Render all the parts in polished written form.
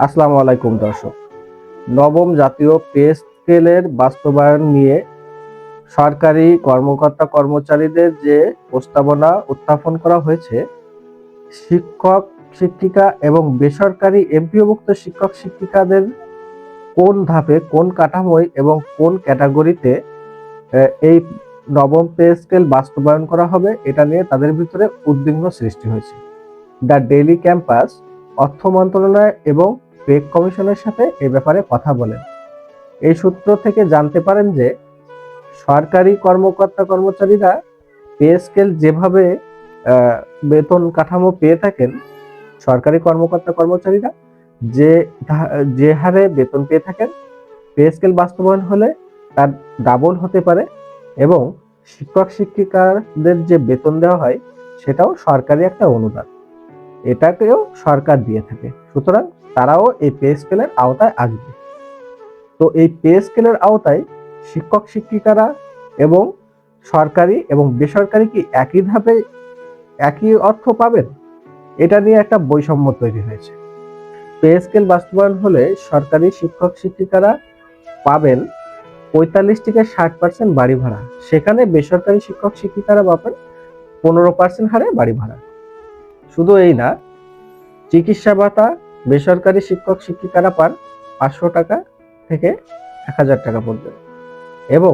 আসসালামু আলাইকুম দর্শক। নবম জাতীয় পে স্কেলের বাস্তবায়ন নিয়ে সরকারি কর্মকর্তা কর্মচারীদের যে প্রস্তাবনা উত্থাপন করা হয়েছে, শিক্ষক শিক্ষিকা এবং বেসরকারি এমপিওভুক্ত শিক্ষক শিক্ষিকাদের কোন ধাপে, কোন কাঠামোয় এবং কোন ক্যাটাগরিতে এই নবম পে স্কেল বাস্তবায়ন করা হবে, এটা নিয়ে তাদের ভিতরে উদ্বিগ্ন সৃষ্টি হয়েছে। দ্য ডেইলি ক্যাম্পাস অর্থ মন্ত্রণালয় এবং পে কমিশনের সাথে এ ব্যাপারে কথা বলেন। এই সূত্র থেকে জানতে পারেন যে সরকারি কর্মকর্তা কর্মচারীরা পে স্কেল যেভাবে বেতন কাঠামো পেয়ে থাকেন, সরকারি কর্মকর্তা কর্মচারীরা যে যে হারে বেতন পেয়ে থাকেন, পে স্কেল বাস্তবায়ন হলে তার ডাবল হতে পারে এবং শিক্ষক শিক্ষিকাদের যে বেতন দেওয়া হয় সেটাও সরকারি একটা অনুদান, এটাকেও সরকার দিয়ে থাকে। সুতরাং তারাও এই পে স্কেলের আওতায় আসবে। তো এই পে স্কেলের আওতায় শিক্ষক শিক্ষিকারা এবং সরকারি এবং বেসরকারি কি একই ধাপে একই অর্থ পাবেন? এটা নিয়ে একটা বৈষম্য তৈরি হয়েছে। পে স্কেল বাস্তবায়ন হলে সরকারি শিক্ষক শিক্ষিকারা পাবেন ৪৫ থেকে ৬০% বাড়ি ভাড়া, সেখানে বেসরকারি শিক্ষক শিক্ষিকারা পাবেন ১৫% হারে বাড়ি ভাড়া। শুধু এই না, চিকিৎসা ভাতা বেসরকারি শিক্ষক শিক্ষিকারা পান ৫০০ টাকা থেকে ১০০০ টাকা পর্যন্ত এবং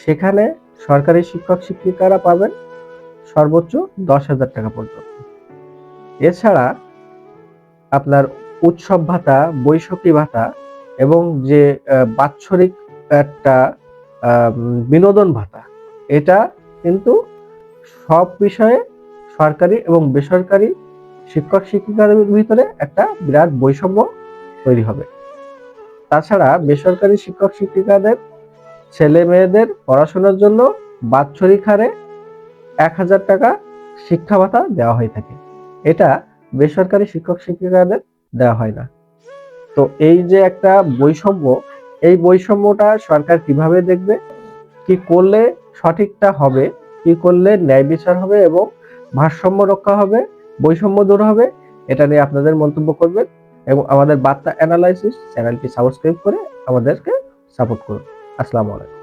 সেখানে সরকারি শিক্ষক শিক্ষিকারা পাবেন সর্বোচ্চ ১০,০০০ টাকা পর্যন্ত। এছাড়া আপনার উৎসব ভাতা, বৈশাখী ভাতা এবং যে বাৎসরিক একটা বিনোদন ভাতা, এটা কিন্তু সব বিষয়ে সরকারি এবং বেসরকারি শিক্ষক শিক্ষিকাদের ভিতরে একটা বিরাট বৈষম্য তৈরি হবে। তাছাড়া বেসরকারি শিক্ষক শিক্ষিকাদের ছেলে মেয়েদের পড়াশোনার জন্য বাৎসরিক হারে ১,০০০ টাকা শিক্ষা ভাতা দেওয়া হয়ে থাকে। এটা বেসরকারি শিক্ষক শিক্ষিকাদের দেওয়া হয় না। তো এই যে একটা বৈষম্য, এই বৈষম্যটা সরকার কিভাবে দেখবে, কি করলে সঠিকটা হবে, কি করলে ন্যায় বিচার হবে এবং ভারসাম্য রক্ষা হবে, বৈষম্য দূর হবে, এটা নিয়ে আপনাদের মন্তব্য করবেন এবং আমাদের বার্তা অ্যানালাইসিস চ্যানেলটি সাবস্ক্রাইব করে আমাদেরকে সাপোর্ট করুন। আসসালামু আলাইকুম।